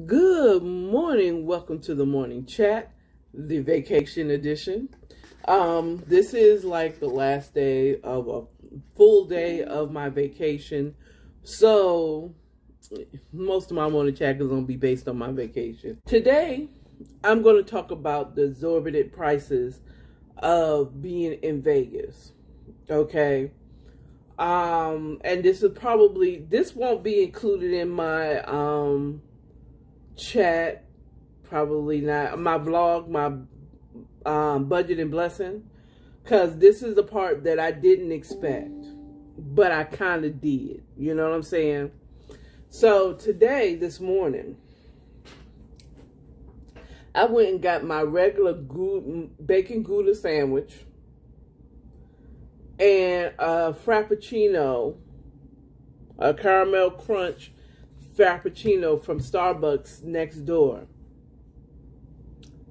Good morning. Welcome to the morning chat, the vacation edition. This is like the last day of a full day of my vacation. So most of my morning chat is going to be based on my vacation. Today, I'm going to talk about the exorbitant prices of being in Vegas. Okay. And this won't be included in my, chat, probably not my vlog, my budget and blessing, because this is the part that I didn't expect, but I kind of did. You know what I'm saying? So this morning, I went and got my regular bacon Gouda sandwich and a Frappuccino, a caramel crunch Frappuccino from Starbucks next door.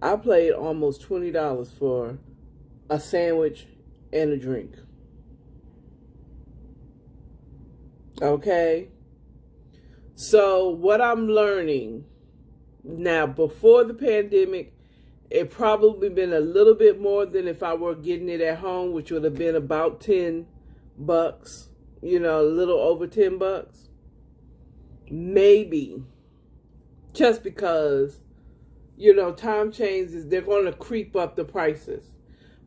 I paid almost $20 for a sandwich and a drink. Okay? So what I'm learning now, before the pandemic, it probably been a little bit more than if I were getting it at home, which would have been about $10, you know, a little over $10. Maybe, just because, you know, time changes, they're going to creep up the prices.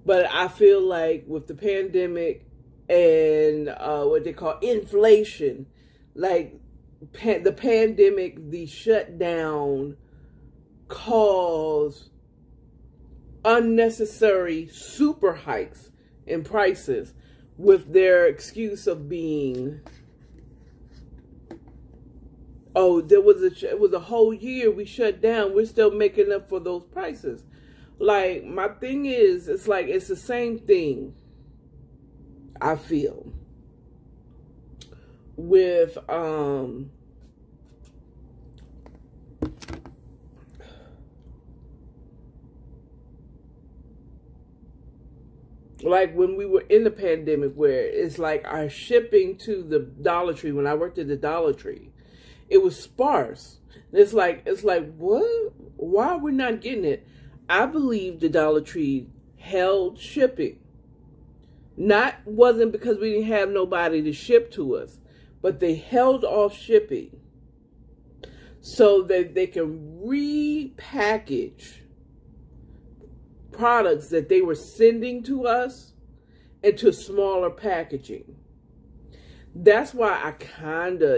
But I feel like with the pandemic and what they call inflation, like the pandemic, the shutdown caused unnecessary super hikes in prices, with their excuse of being, oh, it was a whole year we shut down, we're still making up for those prices. Like, my thing is, it's like, it's the same thing, I feel, with, like when we were in the pandemic, where it's like our shipping to the Dollar Tree, when I worked at the Dollar Tree, it was sparse. It's like, what? Why are we not getting it? I believe the Dollar Tree held shipping. Wasn't because we didn't have nobody to ship to us, but they held off shipping so that they can repackage products that they were sending to us into smaller packaging. That's why I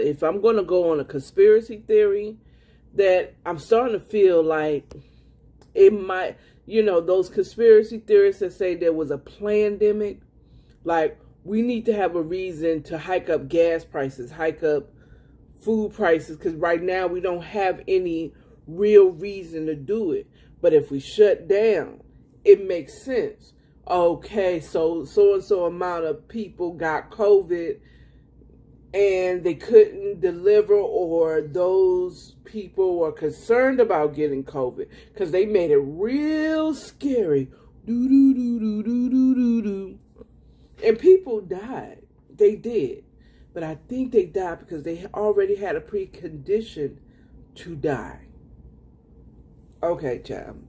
if I'm going to go on a conspiracy theory, that I'm starting to feel like it might, you know, those conspiracy theorists that say there was a plandemic, like we need to have a reason to hike up gas prices, hike up food prices, because right now we don't have any real reason to do it. But if we shut down, it makes sense. Okay, so amount of people got COVID and they couldn't deliver, or those people were concerned about getting COVID because they made it real scary. And people died. They did. But I think they died because they already had a precondition to die. Okay, child.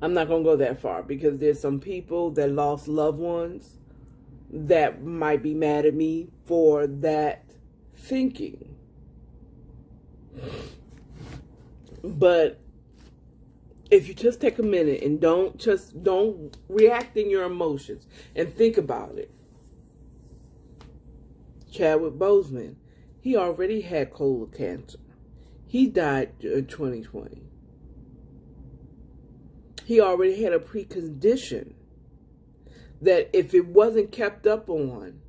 I'm not going to go that far, because there's some people that lost loved ones that might be mad at me for that thinking. But if you just take a minute and don't react in your emotions and think about it. Chadwick Boseman, he already had colon cancer. He died in 2020. He already had a precondition that if it wasn't kept up on,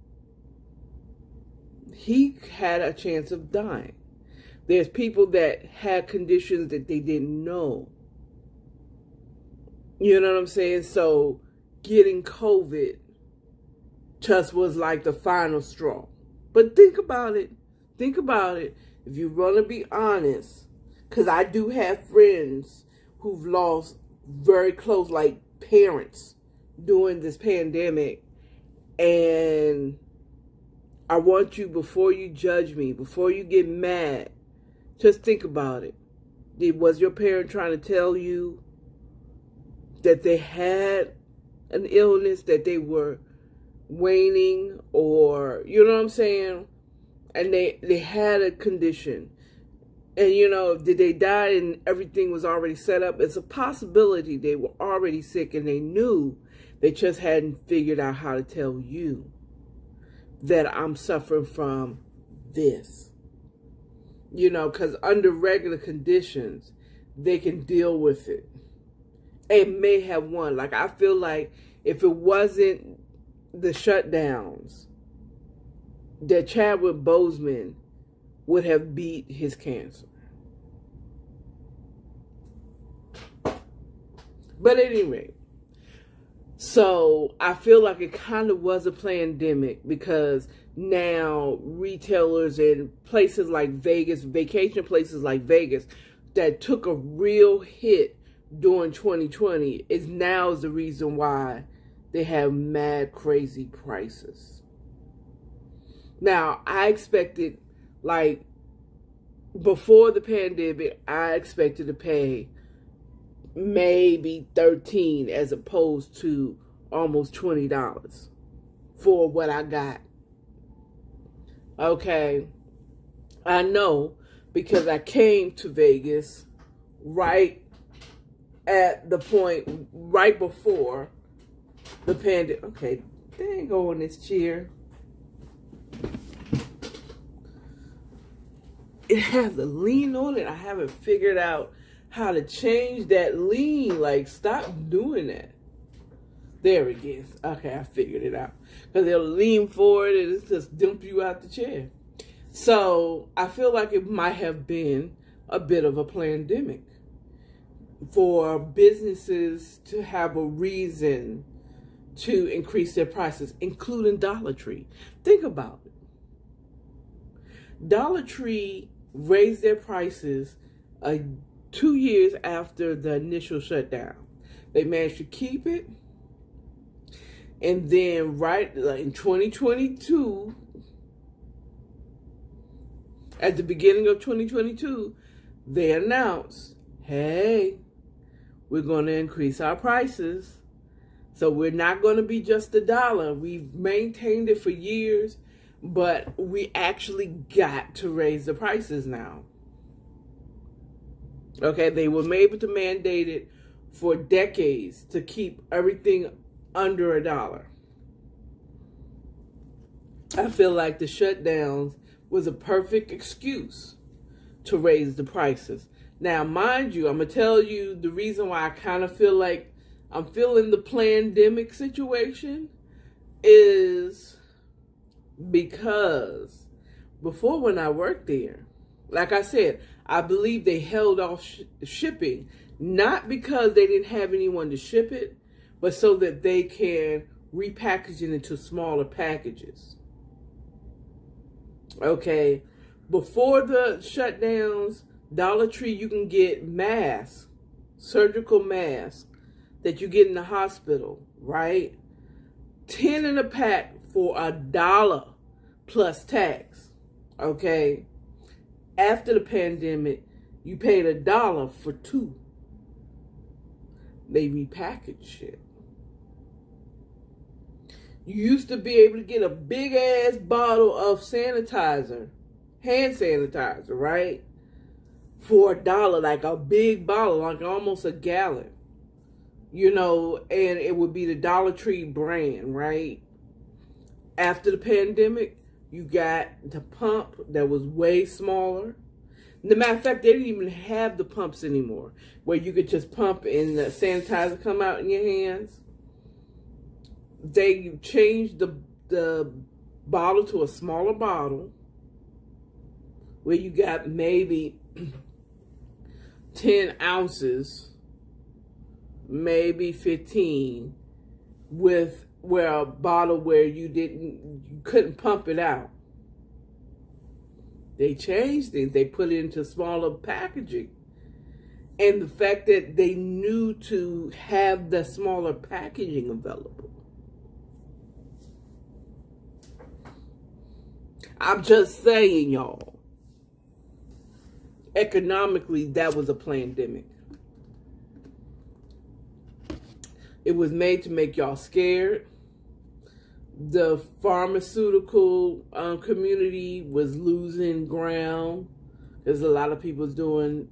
he had a chance of dying. There's people that had conditions that they didn't know. You know what I'm saying? So getting COVID just was like the final straw. But think about it. Think about it. If you want to be honest, because I do have friends who've lost very close, like parents, during this pandemic, and I want you, before you judge me, before you get mad, Just think about it. Was your parent trying to tell you that they had an illness, that they were waning, or, you know what I'm saying? And they had a condition. And, you know, did they die and everything was already set up? It's a possibility they were already sick and they knew. They just hadn't figured out how to tell you that I'm suffering from this. You know, because under regular conditions, they can deal with it. It may have won. Like, I feel like if it wasn't the shutdowns, that Chadwick Boseman would have beat his cancer. But at any rate, so I feel like it kind of was a pandemic, because now retailers and places like Vegas, vacation places like Vegas, that took a real hit during 2020 is now the reason why they have mad crazy prices. Now, I expected, like, before the pandemic, I expected to pay maybe $13 as opposed to almost $20 for what I got. Okay. I know, because I came to Vegas right at the point, right before the pandemic. Okay, there ain't go in this chair. It has a lean on it. I haven't figured out how to change that lean. Like, stop doing that. There it is. Okay, I figured it out. Because it'll lean forward and it's just dump you out the chair. So, I feel like it might have been a bit of a pandemic for businesses to have a reason to increase their prices, including Dollar Tree. Think about it. Dollar Tree raised their prices 2 years after the initial shutdown. They managed to keep it. And then right in 2022, at the beginning of 2022, they announced, hey, we're going to increase our prices. So we're not going to be just $1. We've maintained it for years, but we actually got to raise the prices now. Okay, they were able to mandate it for decades to keep everything under $1. I feel like the shutdowns was a perfect excuse to raise the prices. Now, mind you, I'm going to tell you the reason why I kind of feel like I'm feeling the pandemic situation is because before, when I worked there, like I said, I believe they held off shipping, not because they didn't have anyone to ship it, but so that they can repackage it into smaller packages. Okay, before the shutdowns, Dollar Tree, you can get masks, surgical masks that you get in the hospital, right? 10 in a pack for $1 plus tax, okay? After the pandemic, you paid $1 for 2. They repackaged it. You used to be able to get a big ass bottle of sanitizer, hand sanitizer, right? For $1, like a big bottle, like almost a gallon. You know, and it would be the Dollar Tree brand, right? After the pandemic, you got the pump that was way smaller. As a matter of fact, they didn't even have the pumps anymore, where you could just pump and the sanitizer come out in your hands. They changed the bottle to a smaller bottle, where you got maybe 10 ounces, maybe 15, with where a bottle where you couldn't pump it out. They changed it. They put it into smaller packaging. And the fact that they knew to have the smaller packaging available. I'm just saying, y'all. economically, that was a pandemic. It was made to make y'all scared. The pharmaceutical community was losing ground. There's a lot of people doing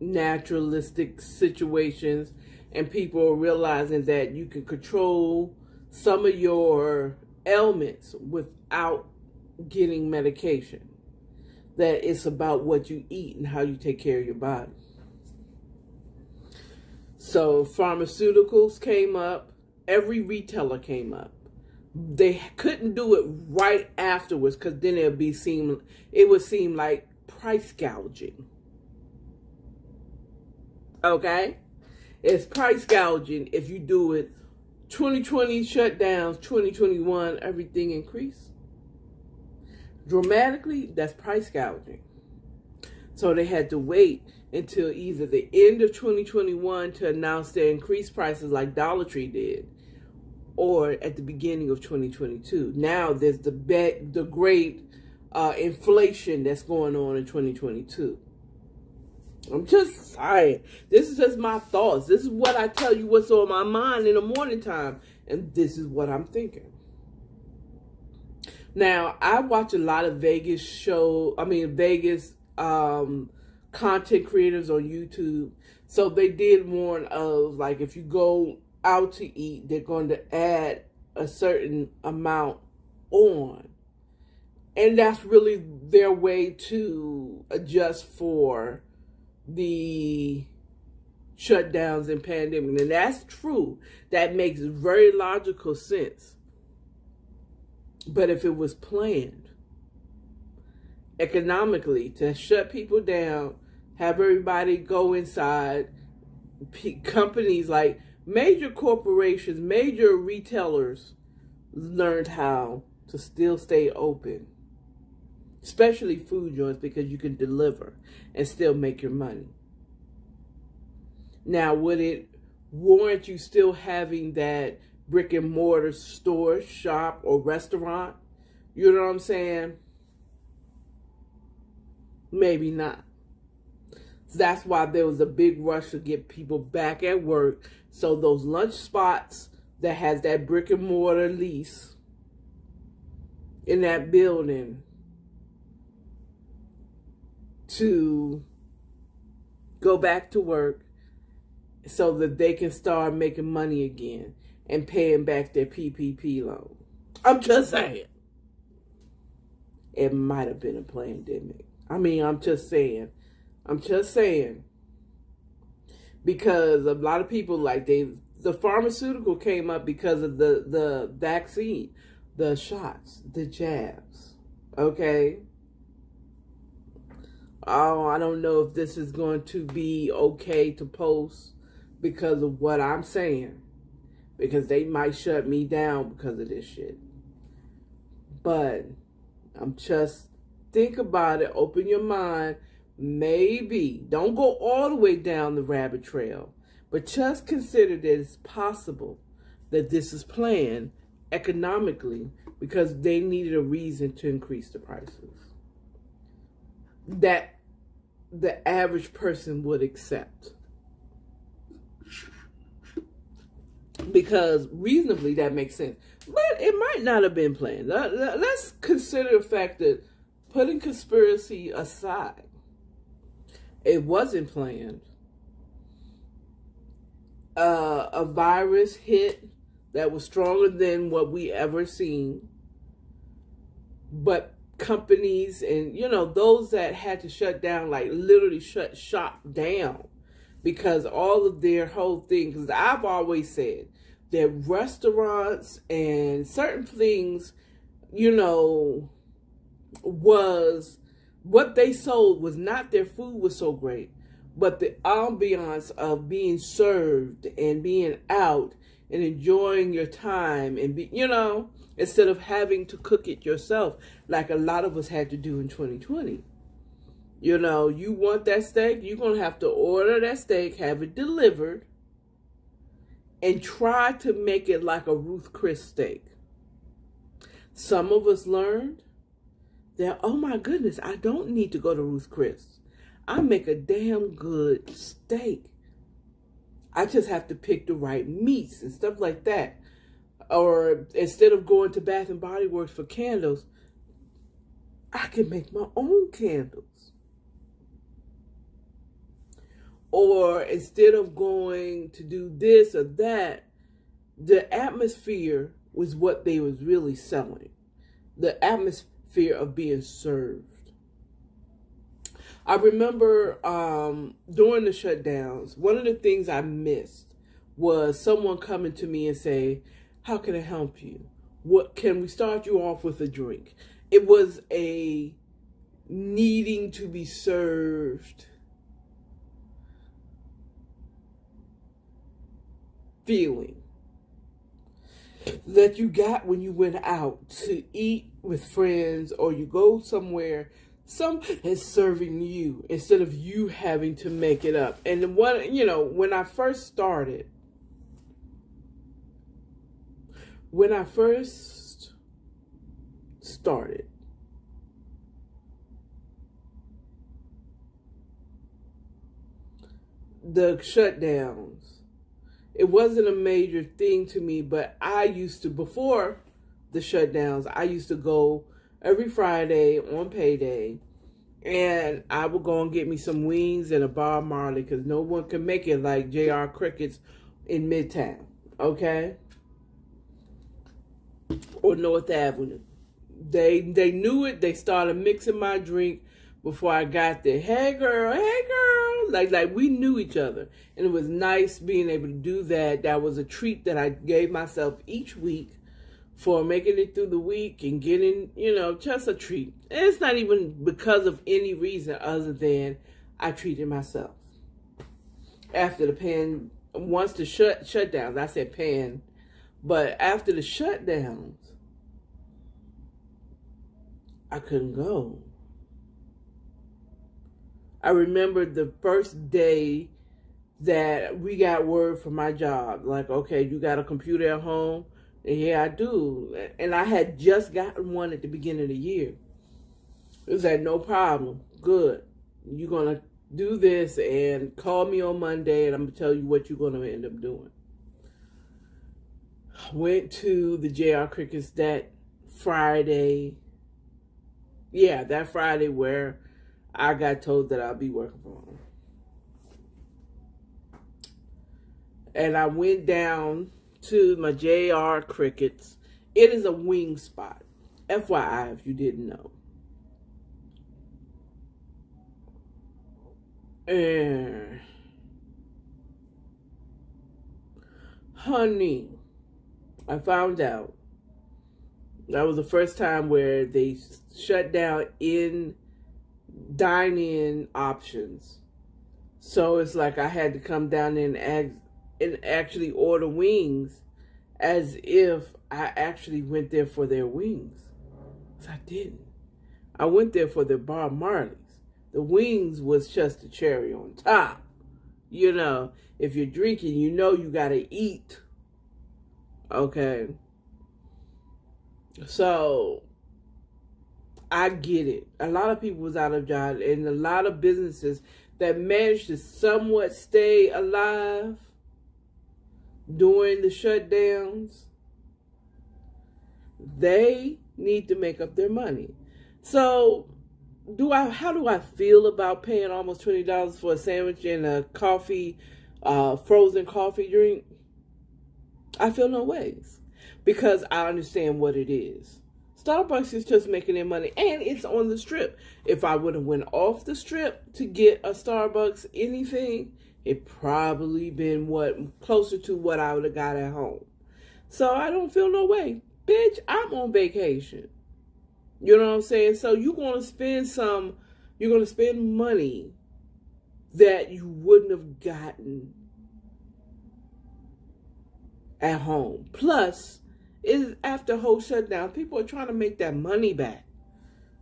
naturalistic situations, and people are realizing that you can control some of your ailments without getting medication. That it's about what you eat and how you take care of your body. So pharmaceuticals came up. Every retailer came up. They couldn't do it right afterwards because then it would seem like price gouging. Okay? It's price gouging if you do it 2020 shutdowns, 2021, everything increased. Dramatically, that's price gouging. So they had to wait until either the end of 2021 to announce their increased prices like Dollar Tree did, or at the beginning of 2022. Now there's the great inflation that's going on in 2022. I'm just saying. This is just my thoughts. This is what I tell you what's on my mind in the morning time. And this is what I'm thinking. Now, I watch a lot of Vegas content creators on YouTube. So they did warn of, like, if you go out to eat, they're going to add a certain amount on. And that's really their way to adjust for the shutdowns and pandemic. And that's true. That makes very logical sense. But if it was planned economically to shut people down, have everybody go inside, companies like major corporations, major retailers learned how to still stay open. Especially food joints, because you can deliver and still make your money. Now, would it warrant you still having that brick and mortar store, shop, or restaurant? You know what I'm saying? Maybe not. That's why there was a big rush to get people back at work. So those lunch spots that has that brick and mortar lease in that building to go back to work so that they can start making money again and paying back their PPP loan. I'm just saying. It might have been a pandemic. I mean, I'm just saying. Because a lot of people, like, the pharmaceutical came up because of the vaccine, the shots, the jabs. Okay? Oh, I don't know if this is going to be okay to post because of what I'm saying. Because they might shut me down because of this shit. But I'm just, think about it. Open your mind. Maybe. Don't go all the way down the rabbit trail. But just consider that it's possible that this is planned economically because they needed a reason to increase the prices that the average person would accept. Because reasonably that makes sense. But it might not have been planned. Let's consider the fact that, putting conspiracy aside, it wasn't planned. A virus hit that was stronger than what we ever seen. But companies and, you know, those that had to shut down, like literally shut shop down because all of their whole thing, because I've always said that restaurants and certain things, you know, was what they sold was not their food was so great, but the ambiance of being served and being out and enjoying your time and be, you know, instead of having to cook it yourself like a lot of us had to do in 2020. You know, you want that steak, you're going to have to order that steak, have it delivered, and try to make it like a Ruth Chris steak. Some of us learned that, oh my goodness, I don't need to go to Ruth Chris. I make a damn good steak. I just have to pick the right meats and stuff like that. Or instead of going to Bath and Body Works for candles, I can make my own candles. Or instead of going to do this or that, the atmosphere was what they was really selling. The atmosphere of being served. I remember during the shutdowns, one of the things I missed was someone coming to me and say, how can I help you? What can we start you off with a drink? It was a needing to be served feeling that you got when you went out to eat with friends, or you go somewhere, someone is serving you instead of you having to make it up. And what, you know, when I first started, the shutdowns, it wasn't a major thing to me, but I used to, before the shutdowns, I used to go every Friday on payday, and I would go and get me some wings and a Bob Marley, because no one can make it like J.R. Crickets in Midtown, okay? Or North Avenue. They knew it. They started mixing my drink before I got there. Hey girl, like we knew each other, and it was nice being able to do that. That was a treat that I gave myself each week for making it through the week and getting, you know, just a treat. And it's not even because of any reason other than I treated myself. After the once the shutdowns, I said pan, but after the shutdowns, I couldn't go. I remember the first day that we got word from my job, like, okay, you got a computer at home? And yeah, I do. And I had just gotten one at the beginning of the year. It was like, no problem. Good. You're going to do this and call me on Monday, and I'm going to tell you what you're going to end up doing. Went to the J.R. Crickets that Friday. Yeah, that Friday where I got told that I'll be working from home. And I went down to my J.R. Crickets. It is a wing spot. FYI, if you didn't know. And honey, I found out that was the first time where they shut down in dine-in options. So it's like I had to come down and actually order wings as if I actually went there for their wings. I didn't. I went there for their Bob Marleys. The wings was just a cherry on top. You know, if you're drinking, you know you gotta eat. Okay. So I get it. A lot of people was out of job, and a lot of businesses that managed to somewhat stay alive during the shutdowns, they need to make up their money. So how do I feel about paying almost $20 for a sandwich and a coffee, frozen coffee drink? I feel no ways, because I understand what it is. Starbucks is just making their money, and it's on the strip. If I would have went off the strip to get a Starbucks anything, it probably been closer to what I would have got at home. So I don't feel no way. Bitch, I'm on vacation. You know what I'm saying? So you're going to spend money that you wouldn't have gotten at home. Plus, after a whole shutdown, people are trying to make that money back.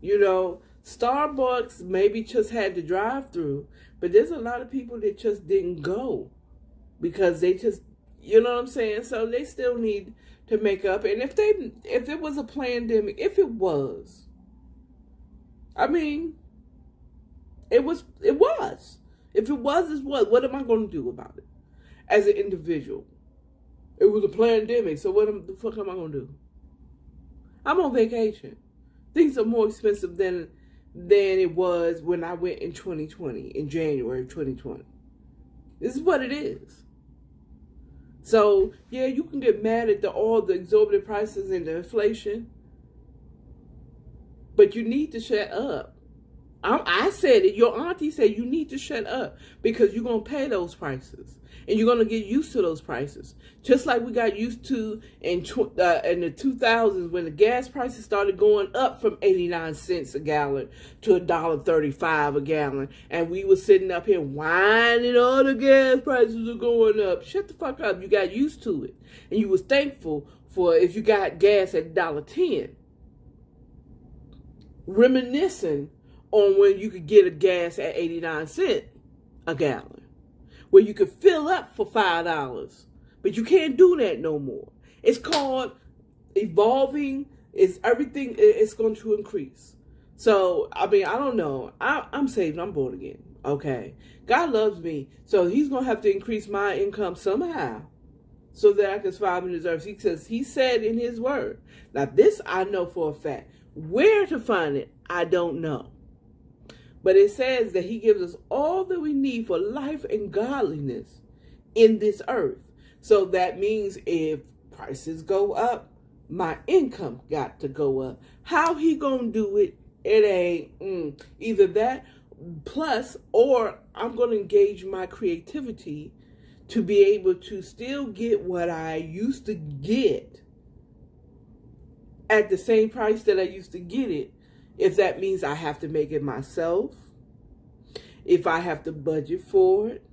You know, Starbucks maybe just had to drive through, but there's a lot of people that just didn't go because they just, you know what I'm saying? So they still need to make up. And if it was a pandemic, if it was, I mean, It was. If it was, it's what am I going to do about it as an individual? It was a pandemic, so what the fuck am I going to do? I'm on vacation. Things are more expensive than it was when I went in 2020, in January of 2020. This is what it is. So, yeah, you can get mad at all the exorbitant prices and the inflation, but you need to shut up. I said it. Your auntie said you need to shut up because you're going to pay those prices. And you're going to get used to those prices. Just like we got used to in the 2000s when the gas prices started going up from 89 cents a gallon to $1.35 a gallon. And we were sitting up here whining, all the gas prices are going up. Shut the fuck up. You got used to it. And you was thankful for if you got gas at $1.10. Reminiscing on when you could get a gas at 89 cents a gallon, where you could fill up for $5, but you can't do that no more. It's called evolving. It's everything. It's going to increase. So, I mean, I don't know. I'm saved. I'm born again. Okay. God loves me. So he's going to have to increase my income somehow so that I can survive in this earth. Because he said in his word. Now, this I know for a fact. Where to find it, I don't know. But it says that he gives us all that we need for life and godliness in this earth. So that means if prices go up, my income got to go up. How he gonna do it? It ain't either that plus, or I'm gonna engage my creativity to be able to still get what I used to get at the same price that I used to get it. If that means I have to make it myself, if I have to budget for it,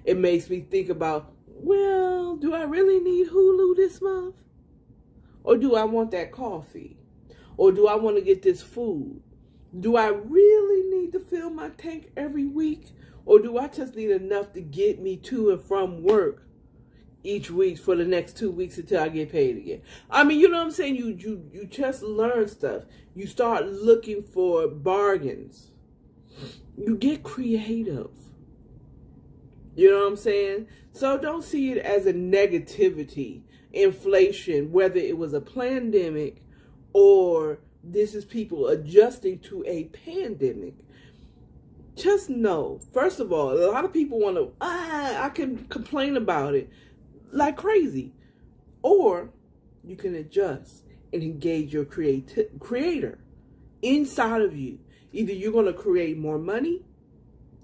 it makes me think about, well, do I really need Hulu this month? Or do I want that coffee? Or do I want to get this food? Do I really need to fill my tank every week? Or do I just need enough to get me to and from work each week for the next 2 weeks until I get paid again? I mean, you know what I'm saying? You just learn stuff. You start looking for bargains. You get creative. You know what I'm saying? So don't see it as a negativity, inflation, whether it was a pandemic or this is people adjusting to a pandemic. Just know, first of all, a lot of people want to, I can complain about it like crazy. Or you can adjust and engage your creator inside of you. Either you're going to create more money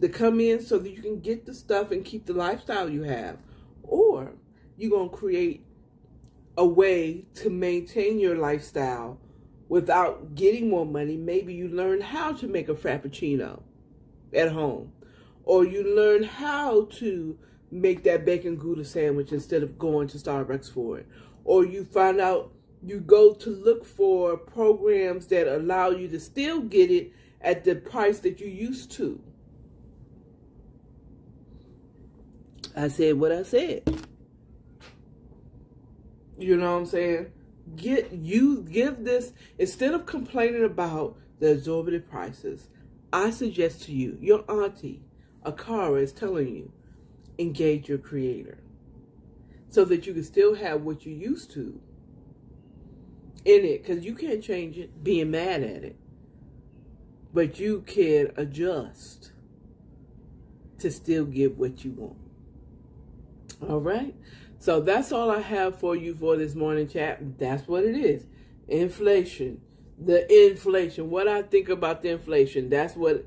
to come in so that you can get the stuff and keep the lifestyle you have. Or you're going to create a way to maintain your lifestyle without getting more money. Maybe you learn how to make a Frappuccino at home. Or you learn how to make that bacon Gouda sandwich instead of going to Starbucks for it. Or you find out, you go to look for programs that allow you to still get it at the price that you used to. I said what I said. You know what I'm saying? Give this, instead of complaining about the exorbitant prices, I suggest to you, your auntie, Akara, is telling you, engage your creator so that you can still have what you used to in it, because you can't change it being mad at it, but you can adjust to still get what you want. All right, so that's all I have for you for this morning chat. That's what it is. Inflation. The inflation. What I think about the inflation. That's what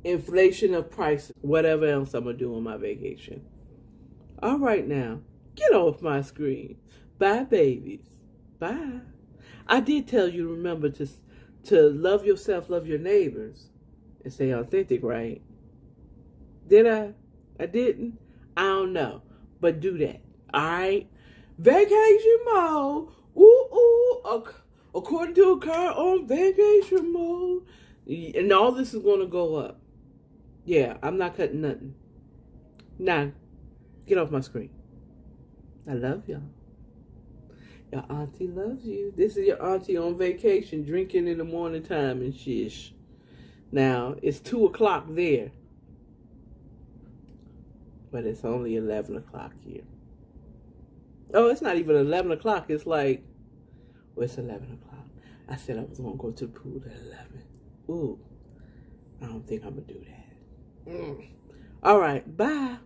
inflation of prices. Whatever else I'm going to do on my vacation. All right now. Get off my screen. Bye, babies. Bye. I did tell you to remember to love yourself, love your neighbors, and stay authentic, right? Did I? I didn't? I don't know. But do that. All right? Vacation mode. Ooh. According to a car on vacation mode. And all this is going to go up. Yeah, I'm not cutting nothing. Nah. Get off my screen. I love y'all. Your auntie loves you. This is your auntie on vacation, drinking in the morning time and shish. Now, it's 2 o'clock there, but it's only 11 o'clock here. Oh, it's not even 11 o'clock. It's like, well, it's 11 o'clock. I said I was going to go to the pool at 11. Ooh, I don't think I'm going to do that. All right, bye.